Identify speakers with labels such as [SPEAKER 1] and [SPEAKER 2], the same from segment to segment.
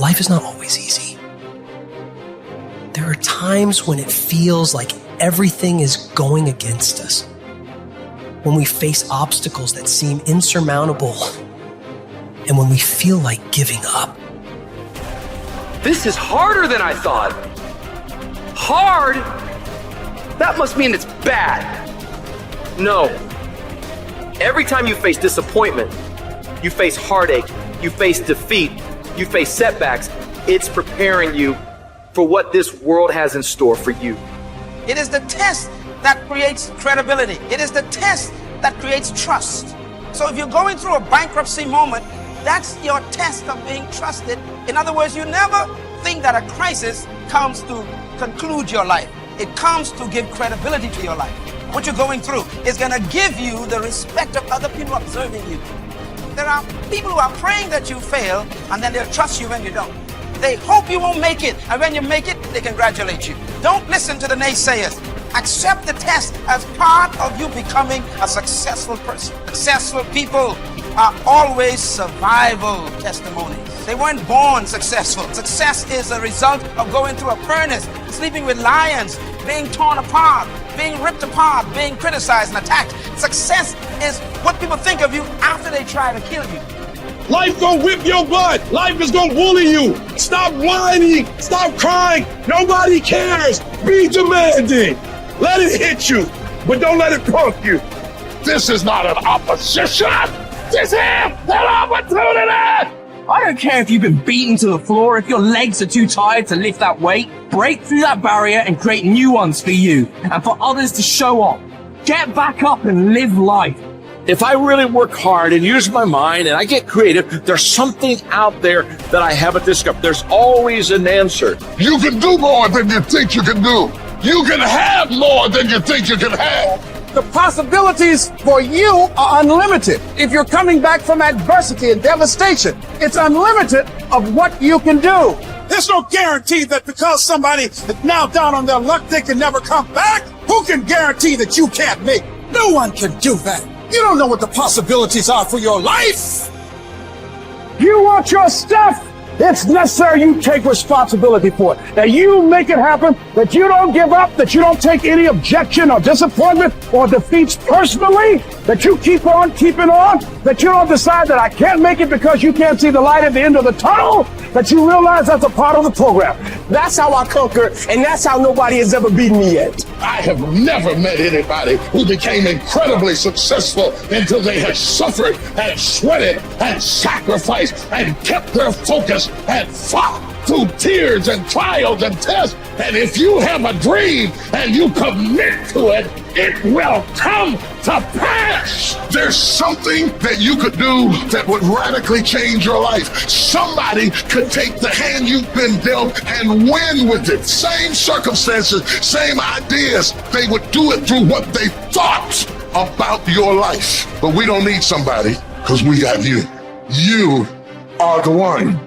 [SPEAKER 1] life is not always easy. There are times when it feels like everything is going against us, when we face obstacles that seem insurmountable, and when we feel like giving up.
[SPEAKER 2] This is harder than I thought. Hard? That must mean it's bad. No. Every time you face disappointment, you face heartache, you face defeat, you face setbacks, it's preparing you for what this world has in store for you.
[SPEAKER 3] It is the test that creates credibility. It is the test that creates trust. So if you're going through a bankruptcy moment, that's your test of being trusted. In other words, you never think that a crisis comes to conclude your life. It comes to give credibility to your life. What you're going through is going to give you the respect of other people observing you. There are people who are praying that you fail, and then they'll trust you when you don't. They hope you won't make it, and when you make it, they congratulate you. Don't listen to the naysayers. Accept the test as part of you becoming a successful person. Successful people are always survival testimonies. They weren't born successful. Success is a result of going through a furnace, sleeping with lions, being torn apart, being ripped apart, being criticized and attacked. Success is what people think of you after they try to kill you.
[SPEAKER 4] Life gonna whip your butt. Life is gonna bully you. Stop whining. Stop crying. Nobody cares. Be demanding. Let it hit you, but don't let it punk you. This is not an opposition. This is an opportunity.
[SPEAKER 5] I don't care if you've been beaten to the floor, if your legs are too tired to lift that weight. Break through that barrier and create new ones for you and for others to show off. Get back up and live life.
[SPEAKER 4] If I really work hard and use my mind and I get creative, there's something out there that I haven't discovered. There's always an answer.
[SPEAKER 6] You can do more than you think you can do. You can have more than you think you can have.
[SPEAKER 7] The possibilities for you are unlimited. If you're coming back from adversity and devastation, it's unlimited of what you can do. There's no guarantee that because somebody is now down on their luck, they can never come back. Who can guarantee that you can't make? No one can do that. You don't know what the possibilities are for your life. You want your stuff? It's necessary you take responsibility for it. That you make it happen, that you don't give up, that you don't take any objection or disappointment or defeats personally, that you keep on keeping on, that you don't decide that I can't make it because you can't see the light at the end of the tunnel, that you realize that's a part of the program. That's how I conquer, and that's how nobody has ever beaten me yet.
[SPEAKER 6] I have never met anybody who became incredibly successful until they had suffered and sweated and sacrificed and kept their focus and fought through tears and trials and tests. And if you have a dream and you commit to it, it will come to pass. There's something that you could do that would radically change your life. Somebody could take the hand you've been dealt and win with it. Same circumstances, same ideas. They would do it through what they thought about your life. But we don't need somebody because we got you. You are the one.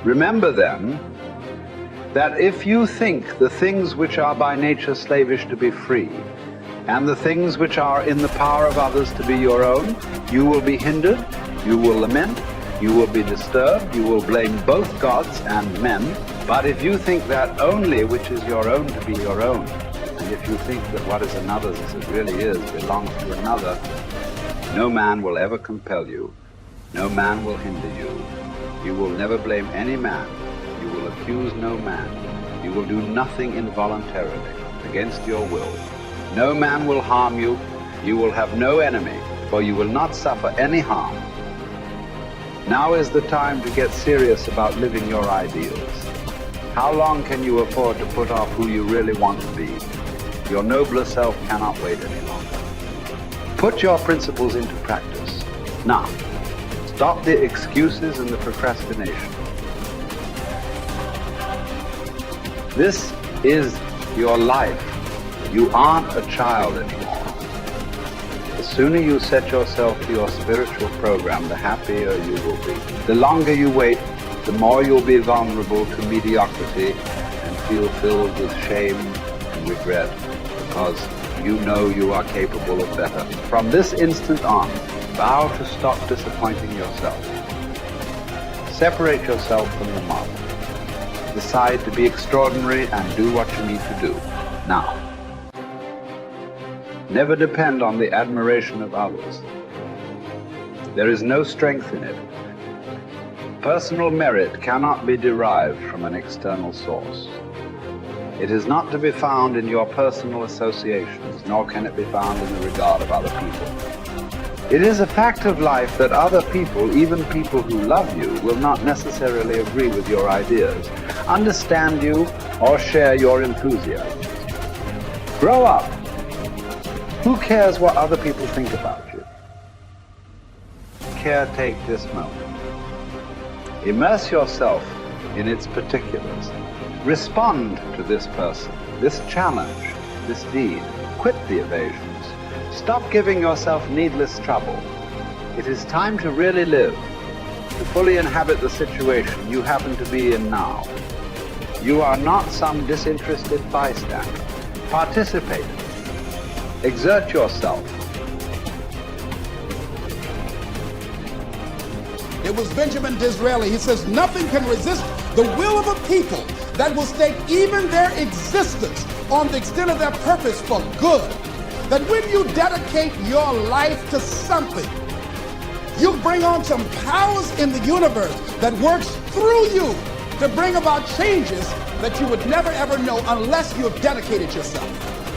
[SPEAKER 8] Remember then, that if you think the things which are by nature slavish to be free, and the things which are in the power of others to be your own, you will be hindered, you will lament, you will be disturbed, you will blame both gods and men. But if you think that only which is your own to be your own, and if you think that what is another's as it really is belongs to another, no man will ever compel you, no man will hinder you. You will never blame any man. You will accuse no man. You will do nothing involuntarily, against your will. No man will harm you. You will have no enemy, for you will not suffer any harm. Now is the time to get serious about living your ideals. How long can you afford to put off who you really want to be? Your nobler self cannot wait any longer. Put your principles into practice. Now, stop the excuses and the procrastination. This is your life. You aren't a child anymore. The sooner you set yourself to your spiritual program, the happier you will be. The longer you wait, the more you'll be vulnerable to mediocrity and feel filled with shame and regret, because you know you are capable of better. From this instant on, Vow to stop disappointing yourself. Separate yourself from the mob. Decide to be extraordinary and do what you need to do. Now. Never depend on the admiration of others. There is no strength in it. Personal merit cannot be derived from an external source. It is not to be found in your personal associations, nor can it be found in the regard of other people. It is a fact of life that other people, even people who love you, will not necessarily agree with your ideas, understand you, or share your enthusiasm. Grow up. Who cares what other people think about you? Caretake this moment. Immerse yourself in its particulars. Respond to this person, this challenge, this deed. Quit the evasions. Stop giving yourself needless trouble. It is time to really live, to fully inhabit the situation you happen to be in now. You are not some disinterested bystander. Participate. Exert yourself.
[SPEAKER 7] It was Benjamin Disraeli. He says, nothing can resist the will of a people that will stake even their existence on the extent of their purpose for good. That when you dedicate your life to something, you bring on some powers in the universe that works through you to bring about changes that you would never ever know unless you have dedicated yourself.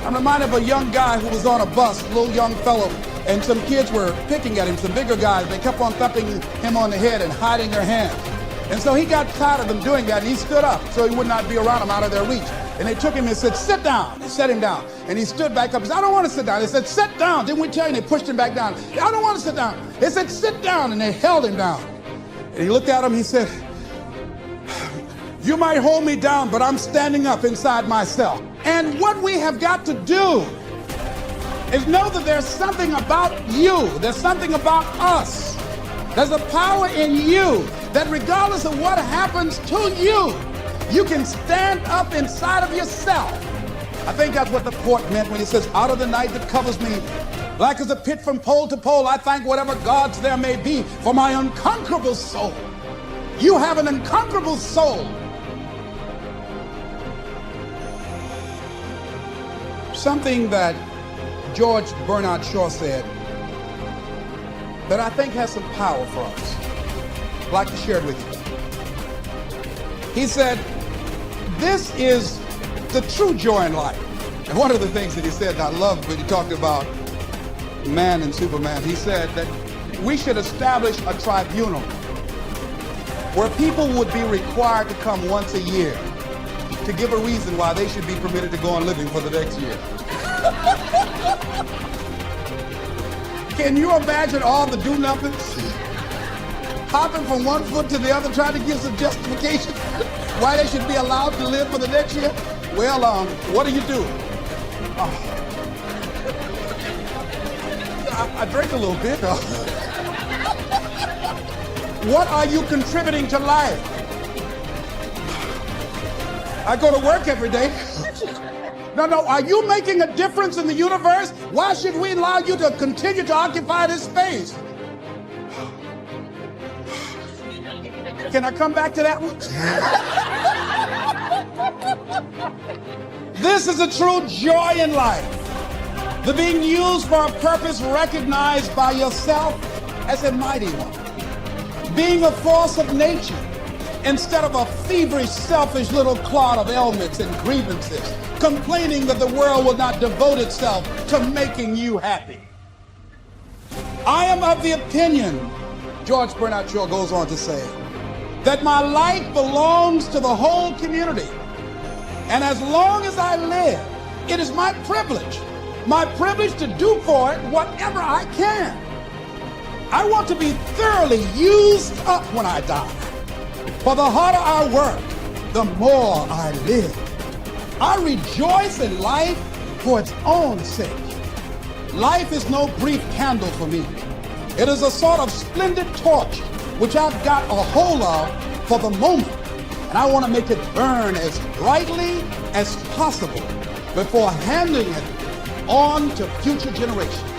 [SPEAKER 7] I'm reminded of a young guy who was on a bus, a little young fellow, and some kids were picking at him, some bigger guys. They kept on thumping him on the head and hiding their hands. And so he got tired of them doing that, and he stood up so he would not be around them, out of their reach. And they took him and said, sit down. They set him down. And he stood back up. He said, I don't want to sit down. They said, sit down. Didn't we tell you? And they pushed him back down. I don't want to sit down. They said, sit down. And they held him down. And he looked at him. He said, you might hold me down, but I'm standing up inside myself. And what we have got to do is know that there's something about you. There's something about us. There's a power in you that regardless of what happens to you, you can stand up inside of yourself. I think that's what the poet meant when he says, out of the night that covers me, black as a pit from pole to pole, I thank whatever gods there may be for my unconquerable soul. You have an unconquerable soul. Something that George Bernard Shaw said that I think has some power for us. I'd like to share it with you. He said, this is the true joy in life. And one of the things that he said that I loved when he talked about man and Superman, he said that we should establish a tribunal where people would be required to come once a year to give a reason why they should be permitted to go on living for the next year. Can you imagine all the do-nothings? Hopping from one foot to the other, trying to give some justification why they should be allowed to live for the next year? Well, what do you do? I drink a little bit. What are you contributing to life? I go to work every day. No, are you making a difference in the universe? Why should we allow you to continue to occupy this space? Can I come back to that one? This is a true joy in life. The being used for a purpose recognized by yourself as a mighty one. Being a force of nature instead of a feverish, selfish little clod of ailments and grievances, complaining that the world will not devote itself to making you happy. I am of the opinion, George Bernard Shaw goes on to say, that my life belongs to the whole community. And as long as I live, it is my privilege to do for it whatever I can. I want to be thoroughly used up when I die. For the harder I work, the more I live. I rejoice in life for its own sake. Life is no brief candle for me. It is a sort of splendid torch which I've got a hold of for the moment. And I want to make it burn as brightly as possible before handing it on to future generations.